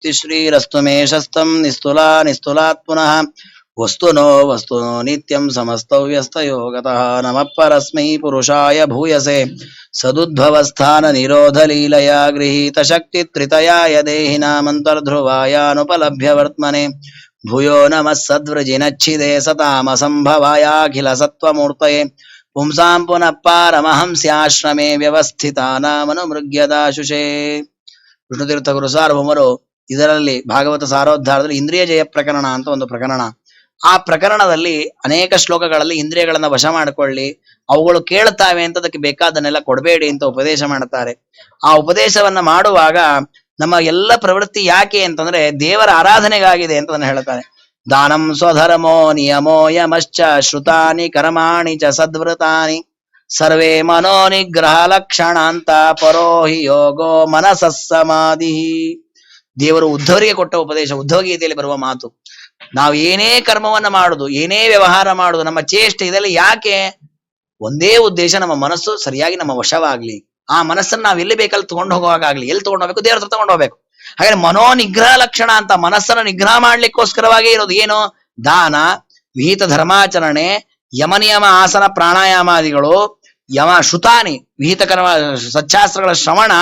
ಶ್ರೀರಸ್ತು ಮೇ ಶಸ್ತಂ ನಿಸ್ತುಲಾ ನಿಸ್ತುಲಾತ್ ಪುನಃ ವಸ್ತುನೋ ವಸ್ತುನೋ ನಿತ್ಯಂ ಸಮಸ್ತೌ ವ್ಯಸ್ತಯೋ ಗತಃ ನಮಃ ಪರಸ್ಮೈ ಪುರುಷಾಯ ಭೂಯಸೆ ಸದುದ್ಭವಸ್ಥಾನ ನಿರೋಧ ಲೀಲಯಾ ಗೃಹೀತ ಶಕ್ತಿ ತ್ರಿತಯಾಯ ದೇಹಿನಾಮಂತರ್ಧ್ರುವಾಯಾನುಪಲಭ್ಯ ವರ್ತಮನೆ ಭೂಯೋ ನಮಃ ಸದ್ವೃಜಿನಚ್ಛಿದೆ ಸತಾಮ ಸಂಭವಾಯಾಖಿಲ ಸತ್ವಮೂರ್ತಯೇ ಪುಂಸಾಂ ಪುನಃ ಪಾರಮಹಂಸ್ಯಾಶ್ರಮೇ ವ್ಯವಸ್ಥಿತಾನಾಮನುಮೃಗ್ಯದಾಶುಷೇ. ವಿಷ್ಣುತೀರ್ಥ ಗುರು ಸಾರ್ವಭೌಮರು ಇದರಲ್ಲಿ ಭಾಗವತ ಸಾರೋದ್ಧಾರದಲ್ಲಿ ಇಂದ್ರಿಯ ಜಯ ಪ್ರಕರಣ ಅಂತ ಒಂದು ಪ್ರಕರಣ. ಆ ಪ್ರಕರಣದಲ್ಲಿ ಅನೇಕ ಶ್ಲೋಕಗಳಲ್ಲಿ ಇಂದ್ರಿಯಗಳನ್ನ ವಶ ಮಾಡಿಕೊಳ್ಳಿ, ಅವುಗಳು ಕೇಳುತ್ತಾವೆ ಅಂತ ಅದಕ್ಕೆ ಬೇಕಾದನ್ನೆಲ್ಲ ಕೊಡಬೇಡಿ ಅಂತ ಉಪದೇಶ ಮಾಡುತ್ತಾರೆ. ಆ ಉಪದೇಶವನ್ನ ಮಾಡುವಾಗ ನಮ್ಮ ಎಲ್ಲ ಪ್ರವೃತ್ತಿ ಯಾಕೆ ಅಂತಂದ್ರೆ ದೇವರ ಆರಾಧನೆಗಾಗಿದೆ ಅಂತ ಅದನ್ನ ಹೇಳ್ತಾರೆ. ದಾನಂ ಸ್ವಧರ್ಮೋ ನಿಯಮೋ ಯಮಶ್ಚ ಶ್ರುತಾನಿ ಕರ್ಮಾಣಿ ಚ ಸದ್ವೃತಾನಿ ಸರ್ವೇ ಮನೋ ನಿಗ್ರಹ ಲಕ್ಷಣಾಂತ ಪರೋಹಿ ಯೋಗೋ ಮನಸಸ್ಸಮಾಧಿ. ದೇವರು ಉದ್ಧವರಿಗೆ ಕೊಟ್ಟ ಉಪದೇಶ, ಉದ್ಧವ ಗೀತೆಯಲ್ಲಿ ಬರುವ ಮಾತು. ನಾವು ಏನೇ ಕರ್ಮವನ್ನ ಮಾಡುದು, ಏನೇ ವ್ಯವಹಾರ ಮಾಡುದು, ನಮ್ಮ ಚೇಷ್ಟೆ ಇದೆಲ್ಲ ಯಾಕೆ? ಒಂದೇ ಉದ್ದೇಶ, ನಮ್ಮ ಮನಸ್ಸು ಸರಿಯಾಗಿ ನಮ್ಮ ವಶವಾಗ್ಲಿ. ಆ ಮನಸ್ಸನ್ನು ನಾವು ಎಲ್ಲಿ ಬೇಕಲ್ಲಿ ತಗೊಂಡು ಹೋಗುವಾಗಲಿ. ಎಲ್ಲಿ ತಗೊಂಡು ಹೋಗ್ಬೇಕು? ದೇವ್ರ ಹತ್ರ ತಗೊಂಡು ಹೋಗ್ಬೇಕು. ಹಾಗೆ ಮನೋ ನಿಗ್ರಹ ಲಕ್ಷಣ ಅಂತ ಮನಸ್ಸನ್ನು ನಿಗ್ರಹ ಮಾಡ್ಲಿಕ್ಕೋಸ್ಕರವಾಗಿ ಇರೋದು ಏನು? ದಾನ, ವಿಹಿತ ಧರ್ಮಾಚರಣೆ, ಯಮನಿಯಮ ಆಸನ ಪ್ರಾಣಾಯಾಮಾದಿಗಳು, ಶ್ರುತಾನಿ ವಿಹಿತ ಕರ್ಮ ಸಚ್ಚಾಸ್ತ್ರಗಳ ಶ್ರವಣ,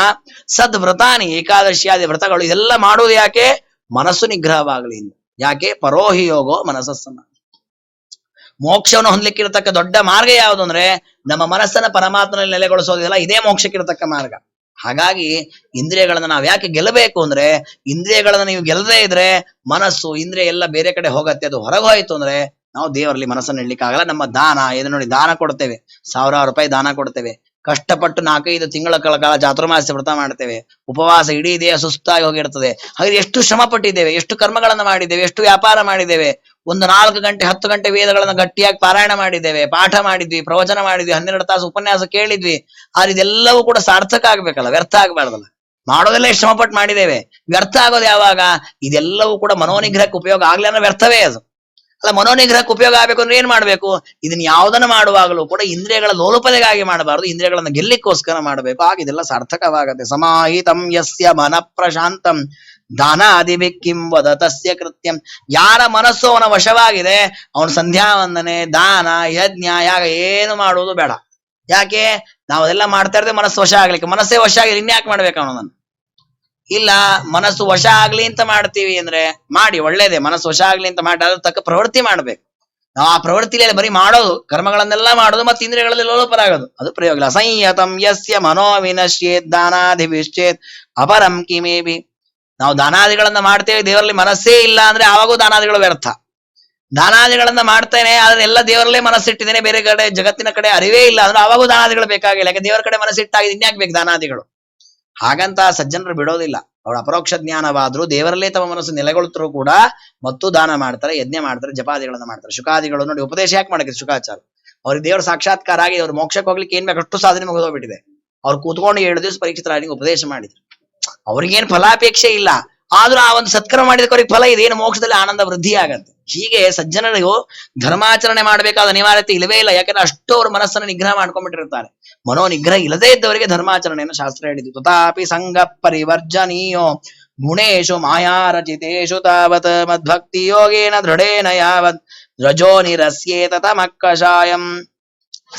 ಸದ್ವ್ರತಾನಿ ಏಕಾದಶಿಯಾದಿ ವ್ರತಗಳು, ಇದೆಲ್ಲ ಮಾಡುವುದು ಯಾಕೆ? ಮನಸ್ಸು ನಿಗ್ರಹವಾಗಲಿ. ಯಾಕೆ? ಪರೋಹಿ ಯೋಗೋ ಮನಸ್ಸನ್ನ. ಮೋಕ್ಷವನ್ನು ಹೊಂದಲಿಕ್ಕಿರತಕ್ಕ ದೊಡ್ಡ ಮಾರ್ಗ ಯಾವುದು ಅಂದ್ರೆ ನಮ್ಮ ಮನಸ್ಸನ್ನ ಪರಮಾತ್ಮನಲ್ಲಿ ನೆಲೆಗೊಳಿಸೋದಿಲ್ಲ. ಇದೇ ಮೋಕ್ಷಕ್ಕಿರತಕ್ಕ ಮಾರ್ಗ. ಹಾಗಾಗಿ ಇಂದ್ರಿಯಗಳನ್ನ ನಾವ್ ಯಾಕೆ ಗೆಲ್ಲಬೇಕು ಅಂದ್ರೆ, ಇಂದ್ರಿಯಗಳನ್ನ ನೀವು ಗೆಲ್ಲದೇ ಇದ್ರೆ ಮನಸ್ಸು ಇಂದ್ರಿಯ ಎಲ್ಲ ಬೇರೆ ಕಡೆ ಹೋಗತ್ತೆ. ಅದು ಹೊರಗೋಯ್ತು ಅಂದ್ರೆ ನಾವು ದೇವರಲ್ಲಿ ಮನಸ್ಸನ್ನು ಇಡ್ಲಿಕ್ಕಾಗಲ್ಲ. ನಮ್ಮ ದಾನ ಇದು ನೋಡಿ, ದಾನ ಕೊಡ್ತೇವೆ, ಸಾವಿರಾರು ರೂಪಾಯಿ ದಾನ ಕೊಡ್ತೇವೆ, ಕಷ್ಟಪಟ್ಟು 4-5 ತಿಂಗಳ ಕಾಲ ಚಾತುರ್ಮಾಸ್ಯ ವ್ರತ ಮಾಡ್ತೇವೆ, ಉಪವಾಸ, ಇಡೀ ದೇಹ ಸುಸ್ತಾಗಿ ಹೋಗಿರ್ತದೆ. ಹಾಗೆ ಎಷ್ಟು ಶ್ರಮ ಪಟ್ಟಿದ್ದೇವೆ, ಎಷ್ಟು ಕರ್ಮಗಳನ್ನ ಮಾಡಿದ್ದೇವೆ, ಎಷ್ಟು ವ್ಯಾಪಾರ ಮಾಡಿದ್ದೇವೆ, ಒಂದು 4 ಗಂಟೆ 10 ಗಂಟೆ ವೇದಗಳನ್ನ ಗಟ್ಟಿಯಾಗಿ ಪಾರಾಯಣ ಮಾಡಿದ್ದೇವೆ, ಪಾಠ ಮಾಡಿದ್ವಿ, ಪ್ರವಚನ ಮಾಡಿದ್ವಿ, 12 ತಾಸು ಉಪನ್ಯಾಸ ಕೇಳಿದ್ವಿ. ಆದ್ರೆ ಇದೆಲ್ಲವೂ ಕೂಡ ಸಾರ್ಥಕ ಆಗ್ಬೇಕಲ್ಲ, ವ್ಯರ್ಥ ಆಗ್ಬಾರ್ದಲ್ಲ. ಮಾಡೋದೆಲ್ಲ ಎಷ್ಟು ಶ್ರಮಪಟ್ಟು ಮಾಡಿದ್ದೇವೆ, ವ್ಯರ್ಥ ಆಗೋದು ಯಾವಾಗ? ಇದೆಲ್ಲವೂ ಕೂಡ ಮನೋನಿಗ್ರಹಕ್ಕೆ ಉಪಯೋಗ ಆಗ್ಲಿ ಅನ್ನೋ ವ್ಯರ್ಥವೇ ಅದು. ಅಲ್ಲ, ಮನೋನಿಗ್ರಹಕ್ಕೆ ಉಪಯೋಗ ಆಗ್ಬೇಕು ಅಂದ್ರೆ ಏನ್ ಮಾಡ್ಬೇಕು? ಇದನ್ನ ಯಾವ್ದನ್ನ ಮಾಡುವಾಗಲೂ ಕೂಡ ಇಂದ್ರಿಯಗಳ ಲೋಲುಪದೆಗಾಗಿ ಮಾಡಬಾರದು, ಇಂದ್ರಿಯಗಳನ್ನ ಗೆಲ್ಲಿಕ್ಕೋಸ್ಕರ ಮಾಡಬೇಕು. ಆಗ ಇದೆಲ್ಲ ಸಾರ್ಥಕವಾಗತ್ತೆ. ಸಮಾಹಿತಂ ಯಸ್ಯ ಮನ ಪ್ರಶಾಂತಂ ದಾನಾದಿಭಿ ಕಿಂ ವದತಸ್ಯ ಕೃತ್ಯಂ. ಯಾರ ಮನಸ್ಸು ಅವನ ವಶವಾಗಿದೆ, ಅವನ ಸಂಧ್ಯಾ ವಂದನೆ, ದಾನ, ಯಜ್ಞ, ಯಾಗ ಏನು ಮಾಡುವುದು ಬೇಡ. ಯಾಕೆ? ನಾವು ಅದೆಲ್ಲ ಮಾಡ್ತಾ ಇರ್ತೇವೆ ಮನಸ್ಸು ವಶ ಆಗ್ಲಿಕ್ಕೆ. ಮನಸ್ಸೇ ವಶ ಆಗಿಲ್ಲ, ಇನ್ಯಾಕೆ ಮಾಡ್ಬೇಕು ಅವನನ್ನ? ಇಲ್ಲ, ಮನಸ್ಸು ವಶ ಆಗ್ಲಿ ಅಂತ ಮಾಡ್ತೀವಿ ಅಂದ್ರೆ ಮಾಡಿ, ಒಳ್ಳೇದೇ. ಮನಸ್ಸು ವಶ ಆಗ್ಲಿ ಅಂತ ಮಾಡಿ ಅದ್ರ ತಕ್ಕ ಪ್ರವೃತ್ತಿ ಮಾಡ್ಬೇಕು. ನಾವು ಆ ಪ್ರವೃತ್ತಿಯಲ್ಲಿ ಬರೀ ಮಾಡೋದು, ಕರ್ಮಗಳನ್ನೆಲ್ಲ ಮಾಡೋದು, ಮತ್ತೆ ಇಂದ್ರಿಯಗಳಲ್ಲಿ ಲೋಲೋಪರಾಗೋದು, ಅದು ಪ್ರಯೋಗ ಇಲ್ಲ. ಸಂಯತಂ ಯಸ್ಯ ಮನೋ ವಿನಶ್ಯೇತ್ ದಾನಾದಿಭಿಶ್ಚೇತ್ ಅಪರಂ ಕಿಮೇಬಿ. ನಾವು ದಾನಾದಿಗಳನ್ನ ಮಾಡ್ತೇವೆ, ದೇವರಲ್ಲಿ ಮನಸ್ಸೇ ಇಲ್ಲ ಅಂದ್ರೆ ಆವಾಗೂ ದಾನಾದಿಗಳು ವ್ಯರ್ಥ. ದಾನಾದಿಗಳನ್ನ ಮಾಡ್ತೇನೆ ಆದ್ರೆ ಎಲ್ಲ ದೇವರಲ್ಲೇ ಮನಸ್ಸಿಟ್ಟಿದ್ದೇನೆ, ಬೇರೆ ಕಡೆ ಜಗತ್ತಿನ ಕಡೆ ಅರಿವೇ ಇಲ್ಲ ಅಂದ್ರೆ ಆವಾಗೂ ದಾನಾದಿಗಳು ಬೇಕಾಗಿಲ್ಲ. ಯಾಕೆ? ದೇವರ ಕಡೆ ಮನಸ್ಸಿಟ್ಟಾಗಿದೆ, ಇನ್ಯಾಕ್ ಬೇಕು ದಾನಾದಿಗಳು? ಹಾಗಂತ ಸಜ್ಜನರು ಬಿಡೋದಿಲ್ಲ. ಅವರ ಅಪರೋಕ್ಷ ಜ್ಞಾನವಾದ್ರು ದೇವರಲ್ಲೇ ತಮ್ಮ ಮನಸ್ಸು ನೆಲೆಗೊಳ್ತರೂ ಕೂಡ ಮತ್ತು ದಾನ ಮಾಡ್ತಾರೆ, ಯಜ್ಞ ಮಾಡ್ತಾರೆ, ಜಪಾದಿಗಳನ್ನ ಮಾಡ್ತಾರೆ. ಶುಕಾದಿಗಳು ನೋಡಿ, ಉಪದೇಶ ಯಾಕೆ ಮಾಡಕ್ಕೆ ಶುಕಾಚಾರ? ಅವ್ರಿಗೆ ದೇವರ ಸಾಕ್ಷಾತ್ಕಾರ ಆಗಿ ಅವ್ರು ಮೋಕ್ಷಕ್ಕೆ ಹೋಗ್ಲಿಕ್ಕೆ ಏನ್ ಬೇಕು ಅಷ್ಟು ಸಾಧನೆ ಮುಗಿದೋಗ್ಬಿಟ್ಟಿದೆ. ಅವ್ರು ಕೂತ್ಕೊಂಡು 7 ದಿವಸ ಪರೀಕ್ಷಿತರಾಗಿ ಉಪದೇಶ ಮಾಡಿದ್ರು. ಅವ್ರಿಗೇನು ಫಲಾಪೇಕ್ಷೆ ಇಲ್ಲ, ಆದ್ರೂ ಆ ಒಂದು ಸತ್ಕರ್ಮ ಮಾಡಿದಕ್ಕೆ ಅವ್ರಿಗೆ ಫಲ ಇದೆ. ಏನು? ಮೋಕ್ಷದಲ್ಲಿ ಆನಂದ ವೃದ್ಧಿ ಆಗತ್ತೆ. ಹೀಗೆ ಸಜ್ಜನರಿಗೂ ಧರ್ಮಾಚರಣೆ ಮಾಡಬೇಕಾದ ಅನಿವಾರ್ಯತೆ ಇಲ್ಲವೇ ಇಲ್ಲ. ಯಾಕಂದ್ರೆ ಅಷ್ಟು ಅವ್ರ ಮನಸ್ಸನ್ನು ನಿಗ್ರಹ ಮಾಡ್ಕೊಂಡ್ಬಿಟ್ಟಿರ್ತಾರೆ. ಮನೋ ನಿಗ್ರಹ ಇಲ್ಲದೇ ಇದ್ದವರಿಗೆ ಧರ್ಮಾಚರಣೆಯನ್ನು ಶಾಸ್ತ್ರ ಹೇಳಿದ್ದು. ತಥಾಪಿ ಸಂಘ ಪರಿವರ್ಜನೀಯೋ ಗುಣೇಶು ಮಾಯಾರಚಿತೇಶು ತಾವತ್ ಮದ್ಭಕ್ತಿ ಯೋಗೇನ ದೃಢೇನ ಯಾವತ್ ರಜೋ ನಿರಸ್ಯೇತ ತಮಕ್ಕಷಾಯಂ.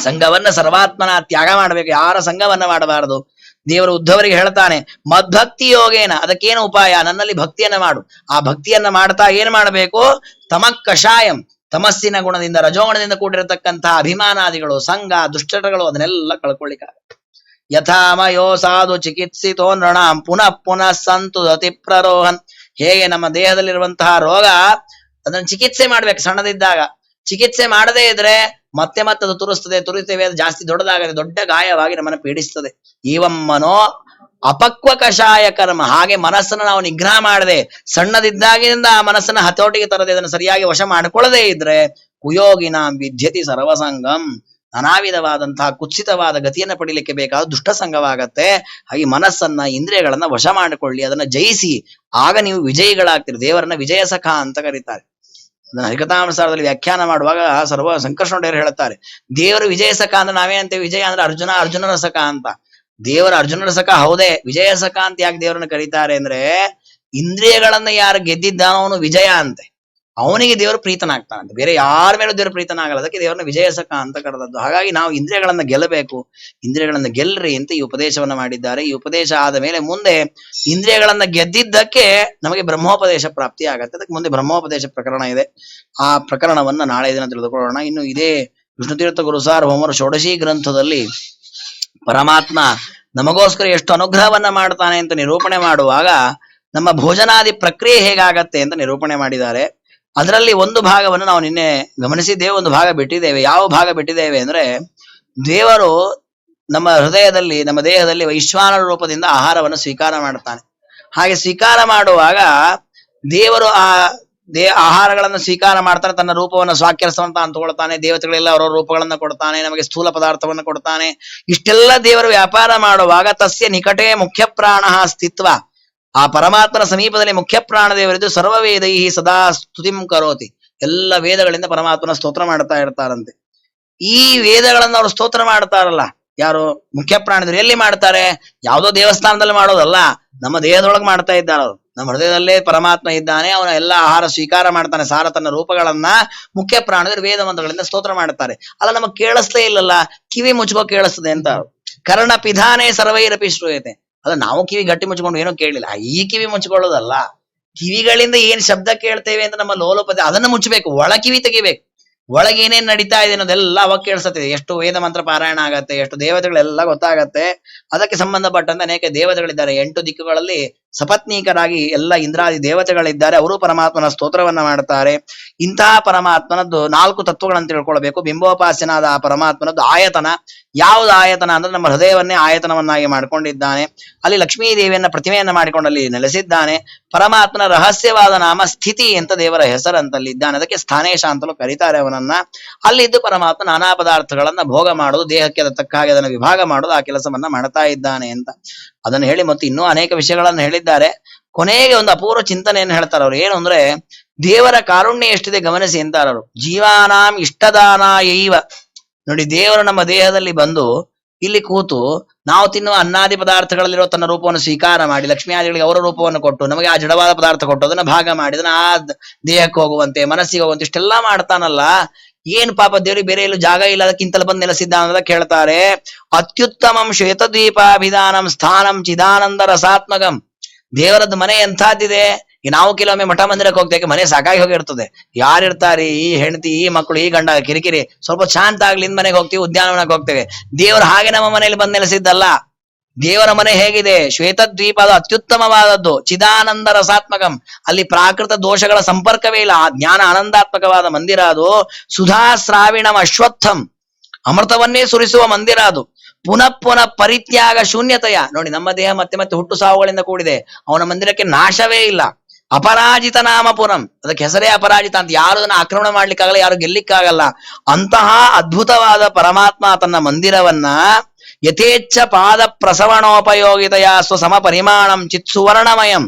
ಸಂಘವನ್ನ ಸರ್ವಾತ್ಮನ ತ್ಯಾಗ ಮಾಡ್ಬೇಕು, ಯಾರ ಸಂಘವನ್ನ ಮಾಡಬಾರದು. ದೇವರು ಉದ್ಧವರಿಗೆ ಹೇಳ್ತಾನೆ, ಮದ್ಭಕ್ತಿ ಯೋಗೇನ, ಅದಕ್ಕೇನು ಉಪಾಯ? ನನ್ನಲ್ಲಿ ಭಕ್ತಿಯನ್ನ ಮಾಡು. ಆ ಭಕ್ತಿಯನ್ನ ಮಾಡ್ತಾ ಏನ್ ಮಾಡ್ಬೇಕು? ತಮಕ್ಕಷಾಯಂ, ತಮಸ್ಸಿನ ಗುಣದಿಂದ, ರಜೋಗುಣದಿಂದ ಕೂಡಿರತಕ್ಕಂತಹ ಅಭಿಮಾನಾದಿಗಳು, ಸಂಘ, ದುಶ್ಚಟಗಳು, ಅದನ್ನೆಲ್ಲ ಕಳ್ಕೊಳ್ಳಿಕ್ಕಾಗುತ್ತೆ. ಯಥಾಮಯೋ ಸಾಧು ಚಿಕಿತ್ಸಿತೋ ನೃಣಾಂ ಪುನಃ ಪುನಃ ಸಂತು ಅತಿ ಪ್ರರೋಹನ್. ಹೇಗೆ ನಮ್ಮ ದೇಹದಲ್ಲಿರುವಂತಹ ರೋಗ, ಅದನ್ನ ಚಿಕಿತ್ಸೆ ಮಾಡ್ಬೇಕು ಸಣ್ಣದಿದ್ದಾಗ. ಚಿಕಿತ್ಸೆ ಮಾಡದೇ ಇದ್ರೆ ಮತ್ತೆ ಮತ್ತೆ ಅದು ತುರಿತೇವೆ, ಅದು ಜಾಸ್ತಿ ದೊಡ್ಡದಾಗದೆ ದೊಡ್ಡ ಗಾಯವಾಗಿ ನಮ್ಮನ್ನು ಪೀಡಿಸ್ತದೆ. ಈವಂ ಮನೋ ಅಪಕ್ವ ಕಷಾಯ ಕರ್ಮ. ಹಾಗೆ ಮನಸ್ಸನ್ನು ನಾವು ನಿಗ್ರಹ ಮಾಡದೆ, ಸಣ್ಣದಿದ್ದಾಗಿನಿಂದ ಆ ಮನಸ್ಸನ್ನ ಹತೋಟಿಗೆ ತರದೆ, ಅದನ್ನು ಸರಿಯಾಗಿ ವಶ ಮಾಡಿಕೊಳ್ಳದೇ ಇದ್ರೆ ಕುಯೋಗಿನ ವಿದ್ಯತಿ ಸರ್ವಸಂಗಂ. ನಾನಾ ವಿಧವಾದಂತಹ ಕುತ್ಸಿತವಾದ ಗತಿಯನ್ನು ಪಡಿಲಿಕ್ಕೆ ಬೇಕಾದ ದುಷ್ಟ ಸಂಘವಾಗತ್ತೆ. ಹಾಗೆ ಮನಸ್ಸನ್ನ, ಇಂದ್ರಿಯಗಳನ್ನ ವಶ ಮಾಡಿಕೊಳ್ಳಿ, ಅದನ್ನ ಜಯಿಸಿ, ಆಗ ನೀವು ವಿಜಯಿಗಳಾಗ್ತೀರಿ. ದೇವರನ್ನ ವಿಜಯ ಸಖ ಅಂತ ಕರೀತಾರೆ. ಅದನ್ನ ಹರಿಕಥಾನುಸಾರದಲ್ಲಿ ವ್ಯಾಖ್ಯಾನ ಮಾಡುವಾಗ ಸರ್ವ ಸಂಕರ್ಷಣರು ಹೇಳುತ್ತಾರೆ, ದೇವರು ವಿಜಯ ಸಖ ಅಂದ್ರೆ ನಾವೇನಂತೇವೆ? ವಿಜಯ ಅಂದ್ರೆ ಅರ್ಜುನರ ಸಖ ಅಂತ. ದೇವರ ಅರ್ಜುನರ ಸಖ ಹೌದೇ, ವಿಜಯ ಸಖ ಅಂತ ಯಾಕೆ ದೇವರನ್ನ ಕರೀತಾರೆ ಅಂದ್ರೆ, ಇಂದ್ರಿಯಗಳನ್ನ ಯಾರು ಗೆದ್ದಿದ್ದಾನೋ ಅವನು ವಿಜಯ ಅಂತೆ, ಅವನಿಗೆ ದೇವರು ಪ್ರೀತನಾಗ್ತಾನಂತೆ. ಬೇರೆ ಯಾರ ಮೇಲೂ ದೇವರು ಪ್ರೀತನಾಗಲ್ಲ. ಅದಕ್ಕೆ ದೇವರನ್ನ ವಿಜಯಸಕ ಅಂತ ಕರೆದದ್ದು. ಹಾಗಾಗಿ ನಾವು ಇಂದ್ರಿಯಗಳನ್ನ ಗೆಲ್ಲಬೇಕು, ಇಂದ್ರಿಯಗಳನ್ನ ಗೆಲ್ಲರಿ ಅಂತ ಈ ಉಪದೇಶವನ್ನ ಮಾಡಿದ್ದಾರೆ. ಈ ಉಪದೇಶ ಆದ ಮೇಲೆ ಮುಂದೆ ಇಂದ್ರಿಯಗಳನ್ನ ಗೆದ್ದಿದ್ದಕ್ಕೆ ನಮಗೆ ಬ್ರಹ್ಮೋಪದೇಶ ಪ್ರಾಪ್ತಿ ಆಗತ್ತೆ. ಅದಕ್ಕೆ ಮುಂದೆ ಬ್ರಹ್ಮೋಪದೇಶ ಪ್ರಕರಣ ಇದೆ. ಆ ಪ್ರಕರಣವನ್ನ ನಾಳೆ ದಿನ ತಿಳಿದುಕೊಳ್ಳೋಣ. ಇನ್ನು ಇದೇ ವಿಷ್ಣುತೀರ್ಥ ಗುರುಸಾರ್ವಭೌಮರ ಷೋಡಶಿ ಗ್ರಂಥದಲ್ಲಿ ಪರಮಾತ್ಮ ನಮಗೋಸ್ಕರ ಎಷ್ಟು ಅನುಗ್ರಹವನ್ನ ಮಾಡ್ತಾನೆ ಅಂತ ನಿರೂಪಣೆ ಮಾಡುವಾಗ ನಮ್ಮ ಭೋಜನಾದಿ ಪ್ರಕ್ರಿಯೆ ಹೇಗಾಗತ್ತೆ ಅಂತ ನಿರೂಪಣೆ ಮಾಡಿದ್ದಾರೆ. ಅದರಲ್ಲಿ ಒಂದು ಭಾಗವನ್ನು ನಾವು ನಿನ್ನೆ ಗಮನಿಸಿದ್ದೇವೆ, ಒಂದು ಭಾಗ ಬಿಟ್ಟಿದ್ದೇವೆ. ಯಾವ ಭಾಗ ಬಿಟ್ಟಿದ್ದೇವೆ ಅಂದ್ರೆ, ದೇವರು ನಮ್ಮ ಹೃದಯದಲ್ಲಿ, ನಮ್ಮ ದೇಹದಲ್ಲಿ ವೈಶ್ವಾನರ ರೂಪದಿಂದ ಆಹಾರವನ್ನು ಸ್ವೀಕಾರ ಮಾಡ್ತಾನೆ. ಹಾಗೆ ಸ್ವೀಕಾರ ಮಾಡುವಾಗ ದೇವರು ಆ ಆಹಾರಗಳನ್ನು ಸ್ವೀಕಾರ ಮಾಡ್ತಾನೆ, ತನ್ನ ರೂಪವನ್ನು ಸ್ವಾಕ್ಯರಸವಂತ ಅಂತ ತಗೊಳ್ತಾನೆ, ದೇವತೆಗಳೆಲ್ಲ ಅವರ ರೂಪಗಳನ್ನ ಕೊಡ್ತಾನೆ, ನಮಗೆ ಸ್ಥೂಲ ಪದಾರ್ಥವನ್ನು ಕೊಡ್ತಾನೆ. ಇಷ್ಟೆಲ್ಲ ದೇವರು ವ್ಯಾಪಾರ ಮಾಡುವಾಗ ತಸ್ಯ ನಿಕಟೇ ಮುಖ್ಯ ಪ್ರಾಣ ಸ್ಥಿತ್ವ, ಆ ಪರಮಾತ್ಮನ ಸಮೀಪದಲ್ಲಿ ಮುಖ್ಯ ಪ್ರಾಣ ದೇವರಿದ್ದು ಸರ್ವ ವೇದೈ ಸದಾ ಸ್ತುತಿಂ ಕರೋತಿ, ಎಲ್ಲ ವೇದಗಳಿಂದ ಪರಮಾತ್ಮನ ಸ್ತೋತ್ರ ಮಾಡ್ತಾ ಇರ್ತಾರಂತೆ. ಈ ವೇದಗಳನ್ನ ಅವರು ಸ್ತೋತ್ರ ಮಾಡ್ತಾರಲ್ಲ ಯಾರು? ಮುಖ್ಯ ಪ್ರಾಣದೇವರು. ಎಲ್ಲಿ ಮಾಡ್ತಾರೆ? ಯಾವುದೋ ದೇವಸ್ಥಾನದಲ್ಲಿ ಮಾಡೋದಲ್ಲ, ನಮ್ಮ ದೇಹದೊಳಗೆ ಮಾಡ್ತಾ ಇದ್ದಾರೆ ಅವರು. ನಮ್ಮ ಹೃದಯದಲ್ಲೇ ಪರಮಾತ್ಮ ಇದ್ದಾನೆ, ಅವನ ಎಲ್ಲ ಆಹಾರ ಸ್ವೀಕಾರ ಮಾಡ್ತಾನೆ. ಸಾರ ತನ್ನ ರೂಪಗಳನ್ನ ಮುಖ್ಯ ಪ್ರಾಣದೇವರು ವೇದ ಮಂತ್ರಗಳಿಂದ ಸ್ತೋತ್ರ ಮಾಡ್ತಾರೆ. ಅಲ್ಲ, ನಮಗ್ ಕೇಳಿಸ್ತೇ ಇಲ್ಲಲ್ಲ, ಕಿವಿ ಮುಚ್ಕೋ ಕೇಳಿಸ್ತದೆ ಅಂತ. ಕರ್ಣ ಪಿಧಾನೆ ಸರ್ವೈರಪಿ ಶ್ರೂಯತೆ. ಅಲ್ಲ, ನಾವು ಕಿವಿ ಗಟ್ಟಿ ಮುಚ್ಕೊಂಡು ಏನೋ ಕೇಳಿಲ್ಲ, ಈ ಕಿವಿ ಮುಚ್ಕೊಳ್ಳೋದಲ್ಲ. ಕಿವಿಗಳಿಂದ ಏನ್ ಶಬ್ದ ಕೇಳ್ತೇವೆ ಅಂತ ನಮ್ಮ ಲೋಲೋಪದ ಅದನ್ನ ಮುಚ್ಚಬೇಕು, ಒಳ ಕಿವಿ ತೆಗಿಬೇಕು. ಒಳಗೆ ಏನೇನ್ ನಡೀತಾ ಇದೆ ಅನ್ನೋದೆಲ್ಲ ಅವಾಗ ಕೇಳಿಸುತ್ತೆ. ಎಷ್ಟು ವೇದ ಮಂತ್ರ ಪಾರಾಯಣ ಆಗತ್ತೆ, ಎಷ್ಟು ದೇವತೆಗಳೆಲ್ಲ ಗೊತ್ತಾಗತ್ತೆ. ಅದಕ್ಕೆ ಸಂಬಂಧಪಟ್ಟಂತೆ ಅನೇಕ ದೇವತೆಗಳಿದ್ದಾರೆ. 8 ದಿಕ್ಕುಗಳಲ್ಲಿ ಸಪತ್ನೀಕರಾಗಿ ಎಲ್ಲ ಇಂದ್ರಾದಿ ದೇವತೆಗಳಿದ್ದಾರೆ. ಅವರು ಪರಮಾತ್ಮನ ಸ್ತೋತ್ರವನ್ನ ಮಾಡ್ತಾರೆ. ಇಂತಹ ಪರಮಾತ್ಮನದ್ದು 4 ತತ್ವಗಳನ್ನು ತಿಳ್ಕೊಳ್ಬೇಕು. ಬಿಂಬೋಪಾಸ್ಯನಾದ ಆ ಪರಮಾತ್ಮನದ್ದು ಆಯತನ. ಯಾವ್ದು ಆಯತನ ಅಂದ್ರೆ ನಮ್ಮ ಹೃದಯವನ್ನೇ ಆಯತನವನ್ನಾಗಿ ಮಾಡ್ಕೊಂಡಿದ್ದಾನೆ. ಅಲ್ಲಿ ಲಕ್ಷ್ಮೀ ದೇವಿಯನ್ನ ಪ್ರತಿಮೆಯನ್ನ ಮಾಡಿಕೊಂಡಲ್ಲಿ ನೆಲೆಸಿದ್ದಾನೆ. ಪರಮಾತ್ಮನ ರಹಸ್ಯವಾದ ನಾಮ ಸ್ಥಿತಿ ಅಂತ ದೇವರ ಹೆಸರಂತಲ್ಲಿ ಇದ್ದಾನೆ. ಅದಕ್ಕೆ ಸ್ಥಾನೇಶ ಅಂತಲೂ ಕರೀತಾರೆ ಅವನನ್ನ. ಅಲ್ಲಿದ್ದು ಪರಮಾತ್ಮ ನಾನಾ ಪದಾರ್ಥಗಳನ್ನ ಭೋಗ ಮಾಡೋದು, ದೇಹಕ್ಕೆ ತಕ್ಕ ಹಾಗೆ ಅದನ್ನು ವಿಭಾಗ ಮಾಡೋದು, ಆ ಕೆಲಸವನ್ನ ಮಾಡ್ತಾ ಇದ್ದಾನೆ ಅಂತ ಅದನ್ನು ಹೇಳಿ ಮತ್ತೆ ಇನ್ನೂ ಅನೇಕ ವಿಷಯಗಳನ್ನು ಹೇಳಿದ್ದಾರೆ. ಕೊನೆಗೆ ಒಂದು ಅಪೂರ್ವ ಚಿಂತನೆಯನ್ನು ಹೇಳ್ತಾರೆ ಅವರು. ಏನು ಅಂದ್ರೆ, ದೇವರ ಕಾರುಣ್ಯ ಎಷ್ಟಿದೆ ಗಮನಿಸಿ ಅಂತಾರೆ ಅವರು. ಜೀವಾನಾಂ ಇಷ್ಟದಾನ ಯೈವ. ನೋಡಿ, ದೇವರು ನಮ್ಮ ದೇಹದಲ್ಲಿ ಬಂದು ಇಲ್ಲಿ ಕೂತು ನಾವು ತಿನ್ನುವ ಅನ್ನಾದಿ ಪದಾರ್ಥಗಳಲ್ಲಿರೋ ತನ್ನ ರೂಪವನ್ನು ಸ್ವೀಕಾರ ಮಾಡಿ, ಲಕ್ಷ್ಮೀಯಾದಿಗಳಿಗೆ ಅವರ ರೂಪವನ್ನು ಕೊಟ್ಟು ನಮಗೆ ಆ ಜಡವಾದ ಪದಾರ್ಥ ಕೊಟ್ಟು ಅದನ್ನ ಭಾಗ ಮಾಡಿ ಅದನ್ನ ಆ ದೇಹಕ್ಕೆ ಹೋಗುವಂತೆ, ಮನಸ್ಸಿಗೆ ಹೋಗುವಂತೆ ಇಷ್ಟೆಲ್ಲ ಮಾಡ್ತಾನಲ್ಲ. ಏನ್ ಪಾಪ ದೇವರಿಗೆ ಬೇರೆ ಎಲ್ಲೂ ಜಾಗ ಇಲ್ಲ, ಅದಕ್ಕಿಂತಲೂ ಬಂದು ನೆಲೆಸಿದ್ದ ಅಂತ ಕೇಳ್ತಾರೆ. ಅತ್ಯುತ್ತಮಂ ಶ್ವೇತದ್ವೀಪಾಭಿಧಾನಂ ಸ್ಥಾನಂ ಚಿದಾನಂದ ರಸಾತ್ಮಕಂ. ದೇವರದ್ದು ಮನೆ ಎಂಥದ್ದಿದೆ. ಈ ನಾವು ಕೆಲವೊಮ್ಮೆ ಮಠ ಮಂದಿರಕ್ಕೆ ಹೋಗ್ತೇವೆ, ಮನೆ ಸಾಕಾಗಿ ಹೋಗಿರ್ತದೆ. ಯಾರಿರ್ತಾರೆ, ಈ ಹೆಂಡತಿ, ಈ ಮಕ್ಕಳು, ಈ ಗಂಡ ಕಿರಿಕಿರಿ, ಸ್ವಲ್ಪ ಶಾಂತ ಆಗ್ಲಿ ಇಂದ ಮನೆಗೆ ಹೋಗ್ತೀವಿ, ಉದ್ಯಾನವನಕ್ಕೆ ಹೋಗ್ತೇವೆ. ದೇವರು ಹಾಗೆ ನಮ್ಮ ಮನೆಯಲ್ಲಿ ಬಂದು ನೆಲೆಸಿದ್ದಲ್ಲ. ದೇವರ ಮನೆ ಹೇಗಿದೆ? ಶ್ವೇತದ್ವೀಪ, ಅದು ಅತ್ಯುತ್ತಮವಾದದ್ದು. ಚಿದಾನಂದ ರಸಾತ್ಮಕಂ, ಅಲ್ಲಿ ಪ್ರಾಕೃತ ದೋಷಗಳ ಸಂಪರ್ಕವೇ ಇಲ್ಲ. ಆ ಜ್ಞಾನ ಆನಂದಾತ್ಮಕವಾದ ಮಂದಿರ ಅದು. ಸುಧಾ ಸ್ರಾವಿಣಂ ಅಶ್ವತ್ಥಂ, ಅಮೃತವನ್ನೇ ಸುರಿಸುವ ಮಂದಿರ ಅದು. ಪುನಃ ಪುನಃ ಪರಿತ್ಯಾಗ ಶೂನ್ಯತೆಯ. ನೋಡಿ, ನಮ್ಮ ದೇಹ ಮತ್ತೆ ಮತ್ತೆ ಹುಟ್ಟು ಸಾವುಗಳಿಂದ ಕೂಡಿದೆ, ಅವನ ಮಂದಿರಕ್ಕೆ ನಾಶವೇ ಇಲ್ಲ. ಅಪರಾಜಿತ ನಾಮ ಪುರಂ, ಅದಕ್ಕೆ ಹೆಸರೇ ಅಪರಾಜಿತ ಅಂತ. ಯಾರು ಅದನ್ನ ಆಕ್ರಮಣ ಮಾಡ್ಲಿಕ್ಕಾಗಲ್ಲ, ಯಾರು ಗೆಲ್ಲಿಕ್ಕಾಗಲ್ಲ. ಅಂತಹ ಅದ್ಭುತವಾದ ಪರಮಾತ್ಮ ತನ್ನ ಮಂದಿರವನ್ನ ಯಥೇಚ್ಛ ಪಾದ ಪ್ರಸವಣೋಪಯೋಗಿತೆಯ ಸ್ವಸಮ ಪರಿಮಾಣಂ ಚಿತ್ ಸುವರ್ಣಮಯಂ.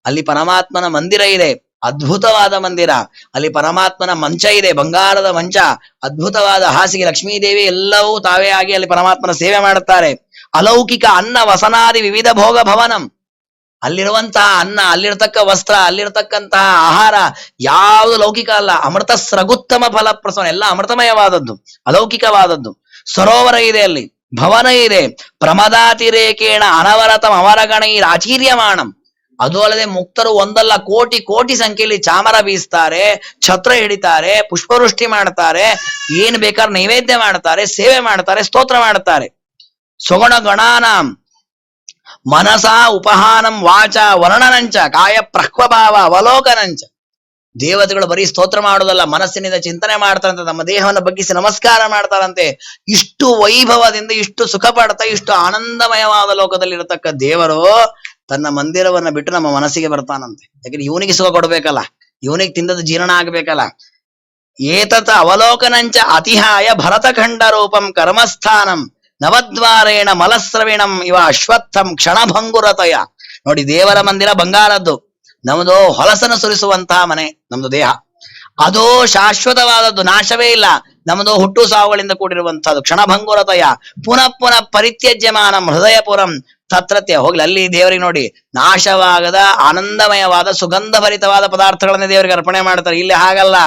ಅಲ್ಲಿ ಪರಮಾತ್ಮನ ಮಂದಿರ ಇದೆ, ಅದ್ಭುತವಾದ ಮಂದಿರ. ಅಲ್ಲಿ ಪರಮಾತ್ಮನ ಮಂಚ ಇದೆ, ಬಂಗಾರದ ಮಂಚ, ಅದ್ಭುತವಾದ ಹಾಸಿಗೆ, ಲಕ್ಷ್ಮೀದೇವಿ ಎಲ್ಲವೂ ತಾವೇ ಆಗಿ ಅಲ್ಲಿ ಪರಮಾತ್ಮನ ಸೇವೆ ಮಾಡುತ್ತಾರೆ. ಅಲೌಕಿಕ ಅನ್ನ ವಸನಾದಿ ವಿವಿಧ ಭೋಗ ಭವನಂ, ಅಲ್ಲಿರುವಂತಹ ಅನ್ನ, ಅಲ್ಲಿರ್ತಕ್ಕ ವಸ್ತ್ರ, ಅಲ್ಲಿರ್ತಕ್ಕಂತಹ ಆಹಾರ ಯಾವುದು ಲೌಕಿಕ ಅಲ್ಲ. ಅಮೃತ ಸ್ರಗುತ್ತಮ ಫಲಪ್ರಸವ, ಎಲ್ಲ ಅಮೃತಮಯವಾದದ್ದು, ಅಲೌಕಿಕವಾದದ್ದು. ಸರೋವರ ಇದೆ, ಅಲ್ಲಿ ಭವನ ಇದೆ. ಪ್ರಮದಾತಿರೇಕೇಣ ಅನವರತಂ ಅಮರಗಣೈರ್ ಆಚೀರ್ಯಮಾಣಂ. ಅದು ಅಲ್ಲದೆ ಮುಕ್ತರು ಒಂದಲ್ಲ ಕೋಟಿ ಕೋಟಿ ಸಂಖ್ಯೆಯಲ್ಲಿ ಚಾಮರ ಬೀಸ್ತಾರೆ, ಛತ್ರ ಹಿಡಿತಾರೆ, ಪುಷ್ಪವೃಷ್ಟಿ ಮಾಡ್ತಾರೆ, ಏನ್ ಬೇಕಾದ್ರೆ ನೈವೇದ್ಯ ಮಾಡ್ತಾರೆ, ಸೇವೆ ಮಾಡ್ತಾರೆ, ಸ್ತೋತ್ರ ಮಾಡ್ತಾರೆ. ಸ್ವಗುಣ ಗಣಾನಾಂ ಮನಸ ಉಪಹಾನಂ ವಾಚ ವರ್ಣನಂಚ ಕಾಯ ಪ್ರಹ್ವಭಾವ ಅವಲೋಕನಂಚ. ದೇವತೆಗಳು ಬರೀ ಸ್ತೋತ್ರ ಮಾಡೋದಲ್ಲ, ಮನಸ್ಸಿನಿಂದ ಚಿಂತನೆ ಮಾಡ್ತಾರಂತೆ, ನಮ್ಮ ದೇಹವನ್ನು ಬಗ್ಗಿಸಿ ನಮಸ್ಕಾರ ಮಾಡ್ತಾರಂತೆ. ಇಷ್ಟು ವೈಭವದಿಂದ, ಇಷ್ಟು ಸುಖ ಪಡ್ತಾ, ಇಷ್ಟು ಆನಂದಮಯವಾದ ಲೋಕದಲ್ಲಿ ಇರತಕ್ಕ ದೇವರು ತನ್ನ ಮಂದಿರವನ್ನ ಬಿಟ್ಟು ನಮ್ಮ ಮನಸ್ಸಿಗೆ ಬರ್ತಾನಂತೆ. ಯಾಕಂದ್ರೆ ಇವನಿಗೆ ಸುಖ ಕೊಡ್ಬೇಕಲ್ಲ, ಇವನಿಗೆ ತಿಂದದ್ದು ಜೀರ್ಣ ಆಗ್ಬೇಕಲ್ಲ. ಏತತ್ ಅವಲೋಕನಂಚ ಅತಿಹಾಯ ಭರತಖಂಡ ರೂಪಂ ಕರ್ಮಸ್ಥಾನಂ ನವದ್ವಾರೇಣ ಮಲಸ್ರವಿಣಂ ಇವ ಅಶ್ವತ್ಥಂ ಕ್ಷಣಭಂಗುರತಯ. ನೋಡಿ, ದೇವರ ಮಂದಿರ ಬಂಗಾರದ್ದು, ನಮ್ದು ಹೊಲಸನ್ನು ಸುರಿಸುವಂತಹ ಮನೆ ನಮ್ದು ದೇಹ. ಅದು ಶಾಶ್ವತವಾದದ್ದು, ನಾಶವೇ ಇಲ್ಲ. ನಮ್ಮದು ಹುಟ್ಟು ಸಾವುಗಳಿಂದ ಕೂಡಿರುವಂತಹದ್ದು. ಕ್ಷಣಭಂಗುರತಯ ಪುನಃ ಪುನಃ ಪರಿತ್ಯಜ್ಯಮಾನಂ ಹೃದಯಪುರಂ ತತ್ರತ್ಯ. ಹೋಗ್ಲಿ ಅಲ್ಲಿ ದೇವರಿಗೆ ನೋಡಿ, ನಾಶವಾಗದ ಆನಂದಮಯವಾದ ಸುಗಂಧಭರಿತವಾದ ಪದಾರ್ಥಗಳನ್ನ ದೇವರಿಗೆ ಅರ್ಪಣೆ ಮಾಡ್ತಾರೆ. ಇಲ್ಲಿ ಹಾಗಲ್ಲ.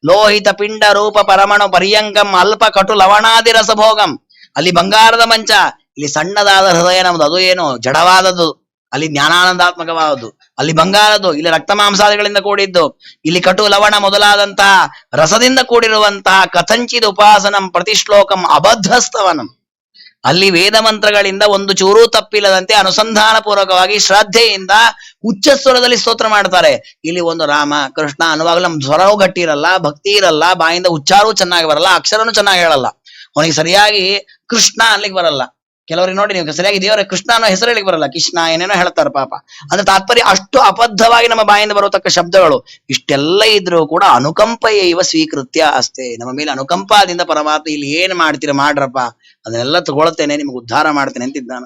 ಲೋಹಿತ ಪಿಂಡ ರೂಪ ಪರಮಣು ಪರ್ಯಂಕಂ ಅಲ್ಪ ಕಟು ಲವಣಾದಿ ರಸಭೋಗಂ. ಅಲ್ಲಿ ಬಂಗಾರದ ಮಂಚ, ಇಲ್ಲಿ ಸಣ್ಣದಾದ ಹೃದಯ ನಮ್ದು, ಅದು ಏನು ಜಡವಾದದ್ದು. ಅಲ್ಲಿ ಜ್ಞಾನಾನಂದಾತ್ಮಕವಾದದ್ದು. ಅಲ್ಲಿ ಬಂಗಾರದ್ದು, ಇಲ್ಲಿ ರಕ್ತ ಮಾಂಸಾದಿಗಳಿಂದ ಕೂಡಿದ್ದು. ಇಲ್ಲಿ ಕಟು ಲವಣ ಮೊದಲಾದಂತಹ ರಸದಿಂದ ಕೂಡಿರುವಂತಹ ಕಥಂಚಿದ ಉಪಾಸನಂ ಪ್ರತಿಶ್ಲೋಕಂ ಅಬದ್ಧಸ್ತವನಂ. ಅಲ್ಲಿ ವೇದ ಮಂತ್ರಗಳಿಂದ ಒಂದು ಚೂರೂ ತಪ್ಪಿಲ್ಲದಂತೆ ಅನುಸಂಧಾನ ಪೂರ್ವಕವಾಗಿ ಶ್ರದ್ಧೆಯಿಂದ ಉಚ್ಚ ಸ್ವರದಲ್ಲಿ ಸ್ತೋತ್ರ ಮಾಡ್ತಾರೆ. ಇಲ್ಲಿ ಒಂದು ರಾಮ ಕೃಷ್ಣ ಅನ್ನುವಾಗಲೂ ನಮ್ ಸ್ವರವೂ ಗಟ್ಟಿ ಇರಲ್ಲ, ಭಕ್ತಿ ಇರಲ್ಲ, ಬಾಯಿಂದ ಉಚ್ಚಾರವೂ ಚೆನ್ನಾಗಿ ಬರಲ್ಲ, ಅಕ್ಷರನೂ ಚೆನ್ನಾಗಿ ಹೇಳಲ್ಲ. ಅವನಿಗೆ ಸರಿಯಾಗಿ ಕೃಷ್ಣ ಅನ್ಲಿಕ್ಕೆ ಬರಲ್ಲ. ಕೆಲವರಿಗೆ ನೋಡಿ, ನೀವು ಸರಿಯಾಗಿ ದೇವರ ಕೃಷ್ಣ ಅನ್ನೋ ಹೆಸರು ಹೇಳಿಕ್ ಬರಲ್ಲ, ಕೃಷ್ಣ ಏನೇನೋ ಹೇಳ್ತಾರೆ ಪಾಪ. ಅಂದ್ರೆ ತಾತ್ಪರ್ಯ ಅಷ್ಟು ಅಬದ್ಧವಾಗಿ ನಮ್ಮ ಬಾಯಿಂದ ಬರತಕ್ಕ ಶಬ್ದಗಳು. ಇಷ್ಟೆಲ್ಲ ಇದ್ರೂ ಕೂಡ ಅನುಕಂಪಯೈವ ಸ್ವೀಕೃತ್ಯ ಅಷ್ಟೇ. ನಮ್ಮ ಮೇಲೆ ಅನುಕಂಪದಿಂದ ಪರಮಾತ್ಮ ಇಲ್ಲಿ ಏನ್ ಮಾಡ್ತೀರ ಮಾಡ್ರಪ್ಪ, ಅದನ್ನೆಲ್ಲ ತಗೊಳ್ತೇನೆ, ನಿಮ್ಗೆ ಉದ್ಧಾರ ಮಾಡ್ತೇನೆ ಅಂತಿದ್ದಾನ.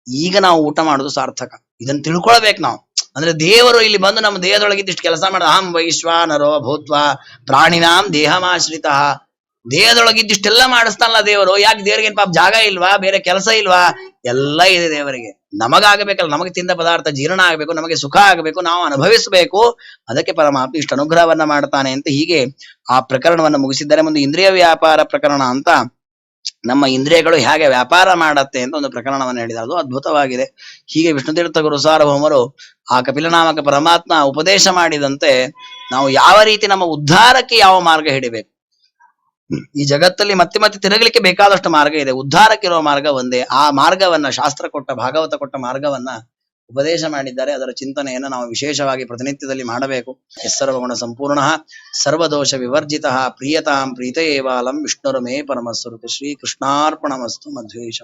ಈಗ ನಾವು ಊಟ ಮಾಡೋದು ಸಾರ್ಥಕ. ಇದನ್ನ ತಿಳ್ಕೊಳ್ಬೇಕು ನಾವು. ಅಂದ್ರೆ ದೇವರು ಇಲ್ಲಿ ಬಂದು ನಮ್ಮ ದೇಹದೊಳಗಿದ್ದಿಷ್ಟು ಕೆಲಸ ಮಾಡ. ಅಹಂ ವೈಶ್ವಾನರೋ ಭೂತ್ವ ಪ್ರಾಣಿನಾಂ ದೇಹಮಾಶ್ರಿತ. ದೇಹದೊಳಗಿದ್ದಿಷ್ಟೆಲ್ಲ ಮಾಡಿಸ್ತಾನಲ್ಲ ದೇವರು. ಯಾಕೆ ದೇವರಿಗೆ ಪಾಪ ಜಾಗ ಇಲ್ವಾ, ಬೇರೆ ಕೆಲಸ ಇಲ್ವಾ? ಎಲ್ಲ ಇದೆ ದೇವರಿಗೆ. ನಮಗಾಗಬೇಕಲ್ಲ, ನಮಗೆ ತಿಂದ ಪದಾರ್ಥ ಜೀರ್ಣ ಆಗ್ಬೇಕು, ನಮಗೆ ಸುಖ ಆಗಬೇಕು, ನಾವು ಅನುಭವಿಸಬೇಕು. ಅದಕ್ಕೆ ಪರಮಾತ್ಮ ಇಷ್ಟು ಅನುಗ್ರಹವನ್ನ ಮಾಡ್ತಾನೆ ಅಂತ ಹೀಗೆ ಆ ಪ್ರಕರಣವನ್ನ ಮುಗಿಸಿದ್ದಾರೆ. ಮುಂದೆ ಇಂದ್ರಿಯ ವ್ಯಾಪಾರ ಪ್ರಕರಣ ಅಂತ, ನಮ್ಮ ಇಂದ್ರಿಯಗಳು ಹೇಗೆ ವ್ಯಾಪಾರ ಮಾಡತ್ತೆ ಅಂತ ಒಂದು ಪ್ರಕರಣವನ್ನು ಹೇಳಿದ್ದಾರೆ. ಅದು ಅದ್ಭುತವಾಗಿದೆ. ಹೀಗೆ ವಿಷ್ಣುತೀರ್ಥ ಗುರು ಸಾರ್ವಭೌಮರು ಆ ಕಪಿಲನಾಮಕ ಪರಮಾತ್ಮ ಉಪದೇಶ ಮಾಡಿದಂತೆ ನಾವು ಯಾವ ರೀತಿ ನಮ್ಮ ಉದ್ಧಾರಕ್ಕೆ ಯಾವ ಮಾರ್ಗ ಹಿಡಿಬೇಕು. ಈ ಜಗತ್ತಲ್ಲಿ ಮತ್ತೆ ಮತ್ತೆ ತಿರುಗಲಿಕ್ಕೆ ಬೇಕಾದಷ್ಟು ಮಾರ್ಗ ಇದೆ, ಉದ್ಧಾರಕ್ಕಿರುವ ಮಾರ್ಗ ಒಂದೇ. ಆ ಮಾರ್ಗವನ್ನ ಶಾಸ್ತ್ರ ಕೊಟ್ಟ, ಭಾಗವತ ಕೊಟ್ಟ ಮಾರ್ಗವನ್ನ ಉಪದೇಶ ಮಾಡಿದ್ದಾರೆ. ಅದರ ಚಿಂತನೆಯನ್ನು ನಾವು ವಿಶೇಷವಾಗಿ ಪ್ರತಿನಿತ್ಯದಲ್ಲಿ ಮಾಡಬೇಕು. ಸರ್ವಗುಣ ಸಂಪೂರ್ಣ ಸರ್ವದೋಷ ವಿವರ್ಜಿತ ಪ್ರಿಯತಾಂ ಪ್ರೀತಯೇವಾಲಂ ವಿಷ್ಣುರಮೇ ಪರಮಸ್ವರೂಪ. ಶ್ರೀ ಕೃಷ್ಣಾರ್ಪಣಮಸ್ತು. ಮಧ್ವೇಶ.